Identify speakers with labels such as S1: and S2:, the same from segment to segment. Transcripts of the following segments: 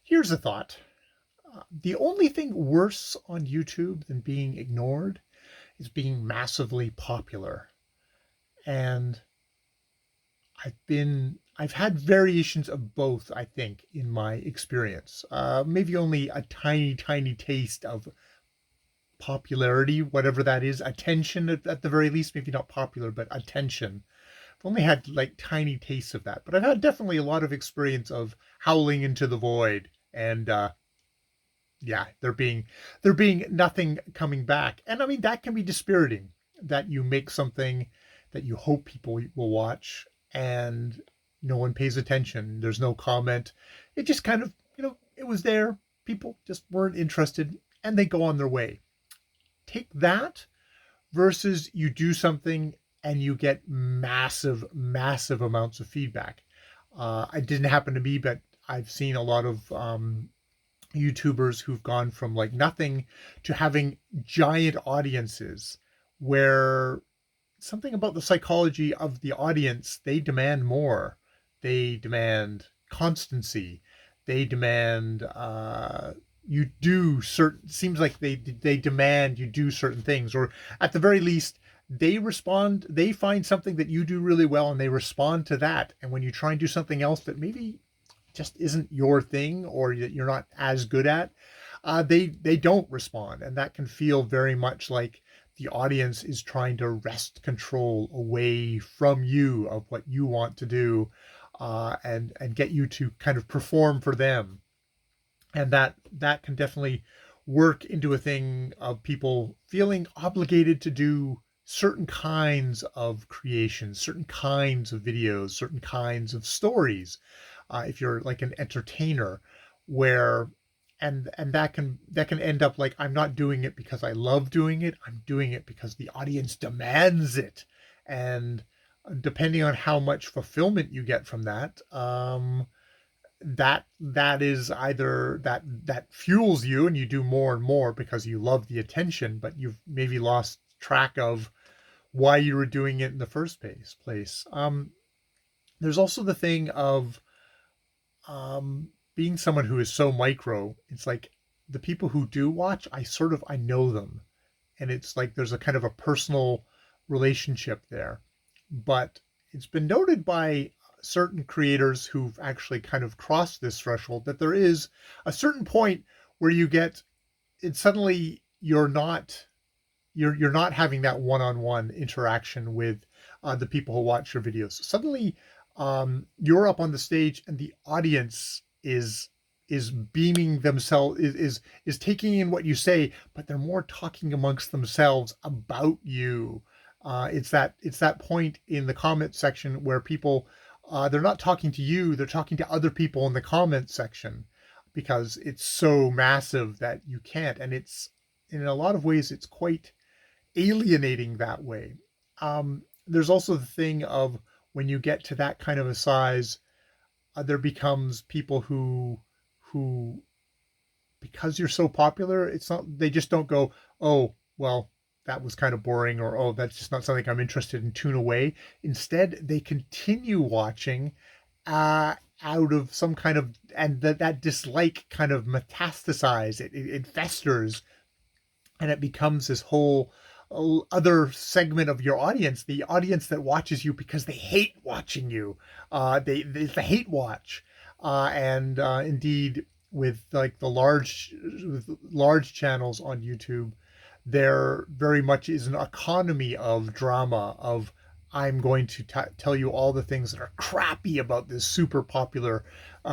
S1: Here's a thought. The only thing worse on YouTube than being ignored is being massively popular. And I've had variations of both, I think, in my experience. Maybe only a tiny, tiny taste of popularity, whatever that is, attention at the very least, maybe not popular, but attention. I've only had like tiny tastes of that, but I've had definitely a lot of experience of howling into the void and yeah, there being nothing coming back. And I mean that can be dispiriting that you make something that you hope people will watch and no one pays attention. There's no comment. It just kind of, it was there. People just weren't interested and they go on their way. Take that versus you do something and you get massive, massive amounts of feedback. It didn't happen to me, but I've seen a lot of YouTubers who've gone from like nothing to having giant audiences where something about the psychology of the audience, they demand more. They demand constancy. They demand you do certain, seems like they demand you do certain things, or at the very least they find something that you do really well and they respond to that. And when you try and do something else that maybe just isn't your thing or that you're not as good at, they don't respond, and that can feel very much like the audience is trying to wrest control away from you of what you want to do, and get you to kind of perform for them, and that can definitely work into a thing of people feeling obligated to do certain kinds of creations, certain kinds of videos, certain kinds of stories. If you're like an entertainer, where and that can end up like, I'm not doing it because I love doing it. I'm doing it because the audience demands it, and depending on how much fulfillment you get from that, that is either that fuels you and you do more and more because you love the attention, but you've maybe lost track of why you were doing it in the first place. There's also the thing of being someone who is so micro. It's like the people who do watch, I know them, and it's like there's a kind of a personal relationship there. But it's been noted by certain creators who've actually kind of crossed this threshold that there is a certain point where you get it, suddenly you're not having that one-on-one interaction with the people who watch your videos. Suddenly you're up on the stage and the audience is beaming themselves, is taking in what you say, but they're more talking amongst themselves about you. It's that point in the comment section where people, they're not talking to you, they're talking to other people in the comment section, because it's so massive that you can't. And it's, in a lot of ways, it's quite alienating that way. There's also the thing of when you get to that kind of a size, there becomes people who because you're so popular, it's not, they just don't go, oh well, that was kind of boring, or oh, that's just not something I'm interested in, tune away. Instead, they continue watching, out of some kind of, and that dislike kind of metastasize, it festers, and it becomes this whole other segment of your audience, the audience that watches you because they hate watching you. It's the hate watch, and indeed, with like with large channels on YouTube, there very much is an economy of drama of, I'm going to tell you all the things that are crappy about this super popular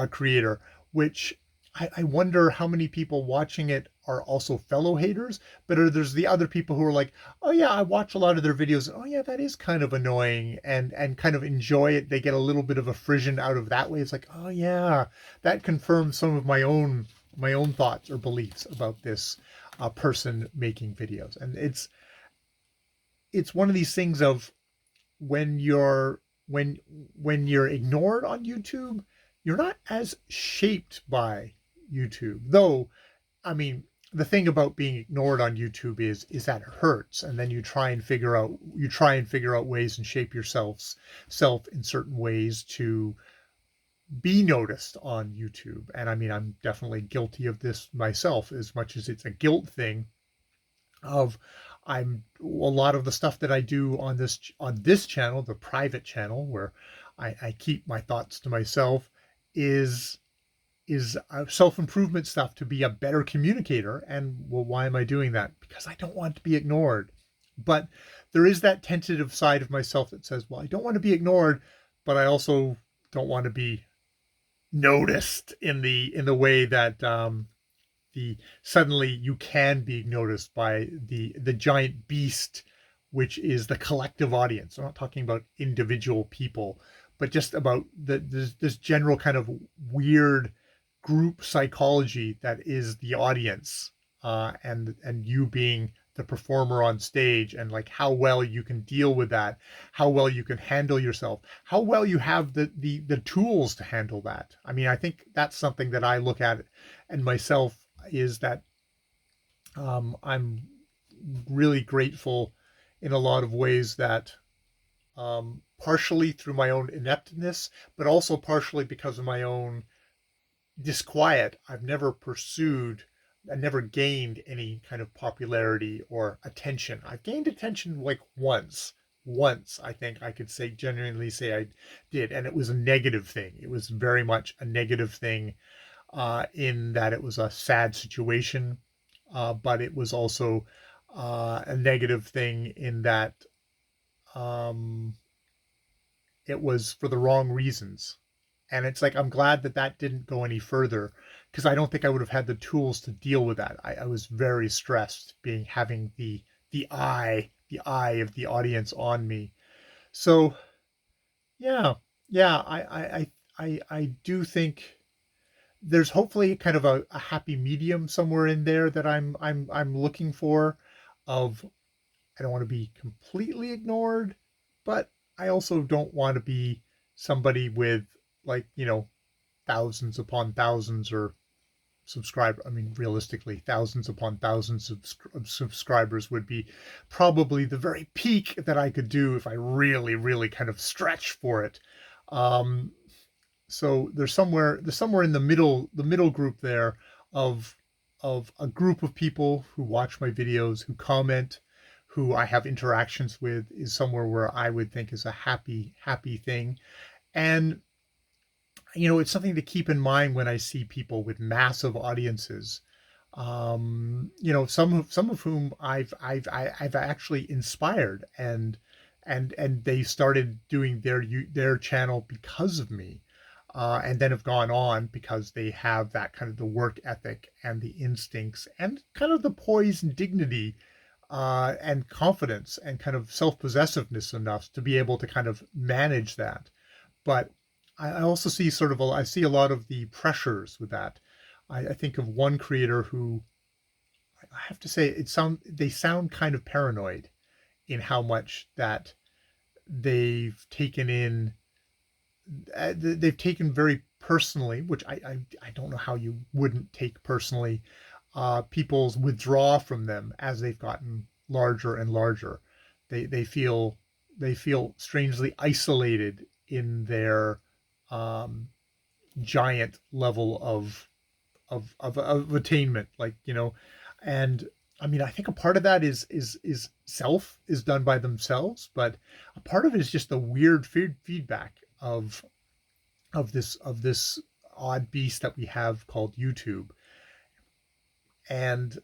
S1: creator, which I wonder how many people watching it are also fellow haters, but there's the other people who are like, oh yeah, I watch a lot of their videos. Oh yeah, that is kind of annoying, and kind of enjoy it. They get a little bit of a frisson out of that way. It's like, oh yeah, that confirms some of my own thoughts or beliefs about this person making videos. And it's one of these things of, when you're ignored on YouTube, you're not as shaped by YouTube. Though, I mean, the thing about being ignored on YouTube is that it hurts, and then you try and figure out ways and shape yourself in certain ways to be noticed on YouTube. And I mean, I'm definitely guilty of this myself, as much as it's a guilt thing of a lot of the stuff that I do on this channel, the private channel where I keep my thoughts to myself, is self-improvement stuff to be a better communicator. And well, why am I doing that? Because I don't want to be ignored. But there is that tentative side of myself that says, well, I don't want to be ignored, but I also don't want to be noticed in the way that the suddenly you can be noticed by the giant beast, which is the collective audience. I'm not talking about individual people, but just about this general kind of weird group psychology that is the audience, and you being the performer on stage, and like how well you can deal with that, how well you can handle yourself, how well you have the tools to handle that. I mean, I think that's something that I look at and myself, is that I'm really grateful in a lot of ways that, partially through my own ineptness, but also partially because of my own disquiet, I've never pursued, I never gained any kind of popularity or attention. I've gained attention like once I think I could say, genuinely say I did, and it was a negative thing. It was very much a negative thing, in that it was a sad situation, but it was also a negative thing in that, um, it was for the wrong reasons. And it's like, I'm glad that that didn't go any further, because I don't think I would have had the tools to deal with that. I was very stressed having the eye of the audience on me. So yeah, yeah, I do think there's hopefully kind of a happy medium somewhere in there that I'm looking for, of I don't want to be completely ignored, but I also don't want to be somebody with, like, thousands upon thousands, or I mean, realistically, thousands upon thousands of subscribers would be probably the very peak that I could do if I really, really kind of stretch for it. Um, so there's somewhere in the middle group there, of a group of people who watch my videos, who comment, who I have interactions with, is somewhere where I would think is a happy thing. And it's something to keep in mind when I see people with massive audiences, some of whom I've actually inspired, and they started doing their channel because of me, and then have gone on because they have that kind of the work ethic and the instincts and kind of the poise and dignity, and confidence and kind of self-possessiveness enough to be able to kind of manage that. But I also see I see a lot of the pressures with that. I think of one creator who, I have to say, they sound kind of paranoid in how much that they've taken in, they've taken very personally, which I don't know how you wouldn't take personally, people's withdraw from them as they've gotten larger and larger. They feel strangely isolated in their, um, giant level of attainment, like, and I mean, I think a part of that is done by themselves, but a part of it is just the weird feedback of this odd beast that we have called YouTube. And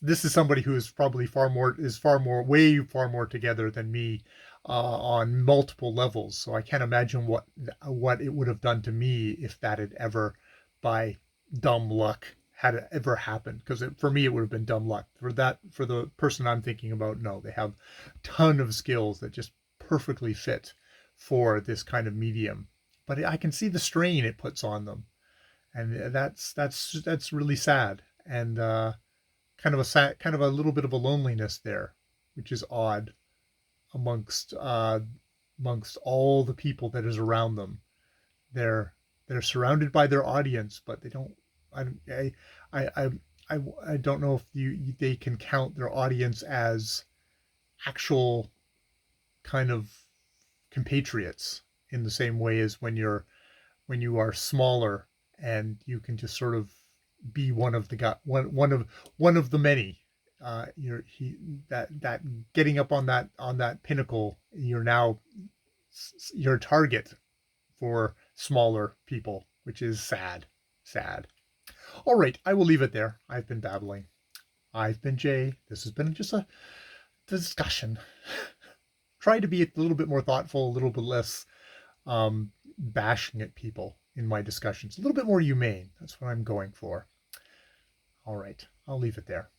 S1: this is somebody who is probably way far more together than me, on multiple levels. So I can't imagine what it would have done to me if that had ever, by dumb luck, had it ever happened. Because for me, it would have been dumb luck. For the person I'm thinking about, no, they have a ton of skills that just perfectly fit for this kind of medium. But I can see the strain it puts on them, and that's really sad, and kind of a little bit of a loneliness there, which is odd amongst all the people that is around them. They're surrounded by their audience, but they don't. I I I I don't know if they can count their audience as actual kind of compatriots in the same way as when you are smaller and you can just sort of be one of the one of the many. That getting up on that pinnacle, you're a target for smaller people, which is sad. Sad. All right, I will leave it there. I've been babbling. I've been Jay. This has been just a discussion. Try to be a little bit more thoughtful, a little bit less bashing at people in my discussions, a little bit more humane. That's what I'm going for. All right, I'll leave it there.